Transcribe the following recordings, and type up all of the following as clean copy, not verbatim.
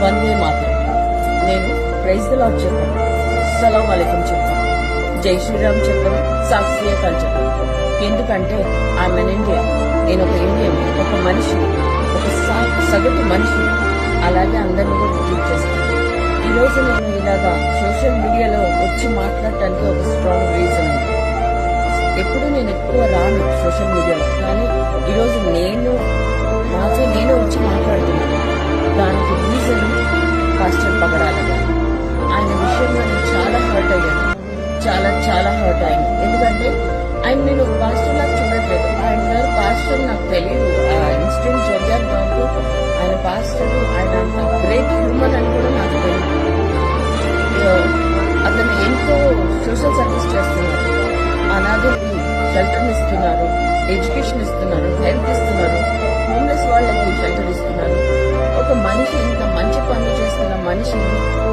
వందే మాత్రం. నేను praise the lord చెప్పాను, సలాం అలైకుం చెప్పాను, జై శ్రీరామ్ చెప్పాను, సాక్షియకాలు చెప్పాను. ఎందుకంటే ఆమె ఇండియా, నేను ఒక ఇండియన్, ఒక మనిషి, ఒక సగటు మనిషి. అలాగే అందరిని కూడా ట్రీట్ చేస్తాను. ఈ రోజు నేను ఇలాగా సోషల్ మీడియాలో వచ్చి మాట్లాడటానికి ఒక స్ట్రాంగ్ రీజన్ ఉంది. ఎప్పుడు నేను ఎక్కువ రాను సోషల్ మీడియాలో, కానీ ఈరోజు నేను వచ్చి మాట్లాడుతున్నాను. దానికి రీజన్ పాస్టర్ పగడాల గారు. ఆయన విషయంలో నేను చాలా హర్ట్ అయ్యాను, చాలా హర్ట్ అయ్యాను. ఎందుకంటే ఆయన నేను పాస్టర్ లాగా చూడట్లేదు. ఆయన గారు పాస్టర్ నాకు తెలియదు. ఆ ఇన్సిడెంట్ జరిగారు నాకు, ఆయన పాస్టర్, ఆయన గ్రేట్ హ్యూమన్ అని కూడా నాకు తెలియదు. అతను ఎంతో సోషల్ సర్వీస్ చేస్తున్నారు. అనాథులకి షెల్టర్ ఇస్తున్నారు, ఎడ్యుకేషన్ ఇస్తున్నారు, హెల్త్ ఇస్తున్నారు, హోమ్లెస్ వాళ్ళకి షెల్టర్ ఇస్తున్నారు. ఒక మనిషి ఇంత మంచి పనులు చేస్తున్న మనిషిని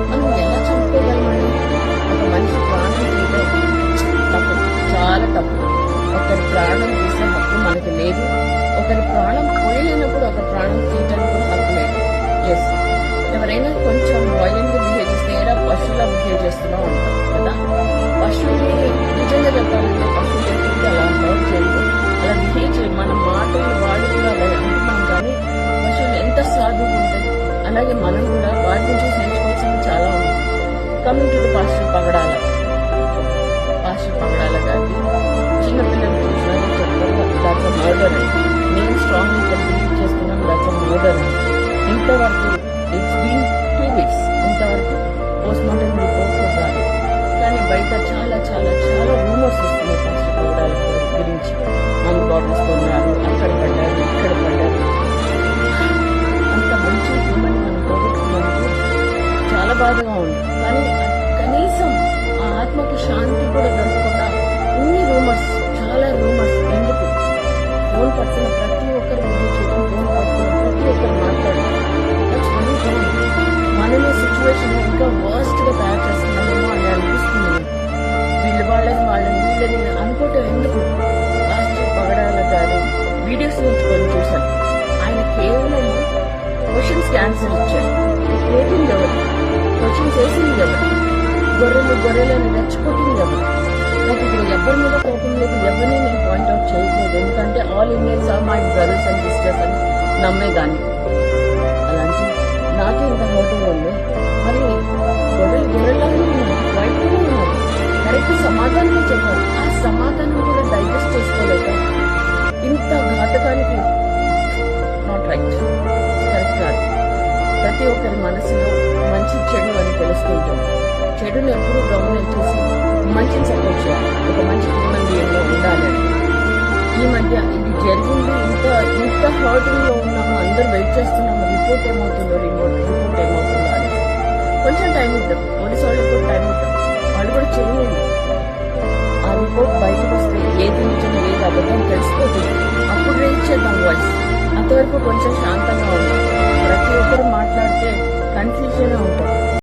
మనం ఎలా చంపుకోగలమండి? ఒక మనిషి ప్రాణం తీయడం తప్పు, చాలా తప్పు. ఒకరి ప్రాణం తీసే హక్కు మనకి లేదు. ఒకరి ప్రాణం పోయలేనప్పుడు ఒక ప్రాణం తీయడానికి కూడా హక్కు లేదు. ఎస్, ఎవరైనా కొంచెం వైలెంట్ గా బిహేవ్ చేస్తే ఏడా పశువులా బిహేవ్ చేస్తూనే ఉంటాం కదా. పశువుని నిజంగా చెప్పాలంటే పశువులు ఎప్పుడు అలా హర్ట్ చేయదు, అలా బిహేవ్ చేయదు. మన మాటలు వాడి కూడా అలా అంటున్నాం, కానీ పశువులు ఎంత సాధువుగా ఉంటాయి. అలాగే మనం కూడా వాటి నుంచి నేర్చుకోవాల్సింది చాలా ఉంది. కమింగ్ టు ది పాస్టర్ పగడాల గారికి, చిన్నపిల్లలు చూసినా చెప్తారు దాట్స్ మర్డర్ అని. నేను స్ట్రాంగ్ బిలీవ్ చేస్తున్నాను దాట్స్ మర్డర్ అని. ఇంతవరకు ఇట్స్ బీన్ 2 weeks, ఇంతవరకు పోస్ట్ మార్టం రిపోర్ట్ రాదు. కానీ బయట చాలా రూమర్స్ వస్తున్నాయి పాస్టర్ పగడాల గురించి. మన బాటిల్స్ కొన్నారు, అక్కడ పడ్డారు, ఇక్కడ పడ్డారు. అంత మంచి హ్యూమన్ మనం పోగొట్టుకున్నందుకు చాలా బాధగా ఉంది. కానీ కనీసం ఆ ఆత్మకి శాంతి కూడా దొరకకుండా ఇన్ని రూమర్స్, చాలా రూమర్స్. ఎందుకు? ఫోన్ పట్టుకున్న ప్రతి ఒక్కరు వీడియో చేయడం, ఫోన్ పట్టుకున్న ప్రతి ఒక్కరు మాట్లాడడం, దట్స్ వెరీ రాంగ్. మనమే సిచ్యువేషన్ ఇంకా వర్స్ట్ గా తయారు చేస్తున్నామేమో అని అనిపిస్తుంది. వీళ్ళని అనుకోవటం ఎందుకు? పాస్టర్ పగడాల గారు వీడియోస్ నుంచి కొన్ని చూశాను. ఆయన కేవలం క్వశ్చన్స్ ఆన్సర్ ఇచ్చారు. రేపింది ఎవరు? క్వశ్చన్స్ వేసింది ఎవరు? గొర్రెలను రెచ్చగొట్టింది ఎవరు? నాకు ఇప్పుడు ఎవరి మీద కోపం లేదు, ఎవరిని నేను పాయింట్అవుట్ చేయట్లేదు. ఎందుకంటే all Indians are my brothers and sisters అని నమ్మేదాన్ని. అలాంటి నాకే ఇంత హోటల్ ఉంది. మరి గొర్రెలాగానే ఉన్నారు, వైట్గానే ఉన్నారు, కరెక్ట్ సమాధానమే చెప్పారు. ఆ సమాధానం కూడా డైజెస్ట్ చేసుకోలేక ఇంత ఘాతకానికి నాట్ రైట్, కరెక్ట్ కాదు. ప్రతి ఒక్కరి మనసులో మంచి చెడు అని తెలుసుకుంటాం. చెడుని ఎప్పుడు గవర్నమెంట్ చేసి మంచిని సపోర్ట్ చేయాలి. ఒక మంచి హ్యూమన్ బీయింగ్ లో ఉండాలి. ఈ మధ్య ఇది జరిగింది, ఇంత హర్టింగ్ లో ఉన్నాము, అందరూ వెయిట్ చేస్తున్నాము. రిపోర్ట్ ఏమవుతుందో అని కొంచెం టైం ఇద్దాం. పోలీసు వాళ్ళకి కూడా టైం ఇద్దాం, వాళ్ళు కూడా చేయండి. ఆ రిపోర్ట్ బయటకు వస్తే ఏది నిజం ఏది అబద్ధం తెలిసిపోతుంది. అప్పుడు రేజ్ చేద్దాం వాయిస్. అంతవరకు కొంచెం శాంతంగా ఉన్నాం. ప్రతి ఒక్కరు మాట్లాడితే కన్ఫ్యూజన్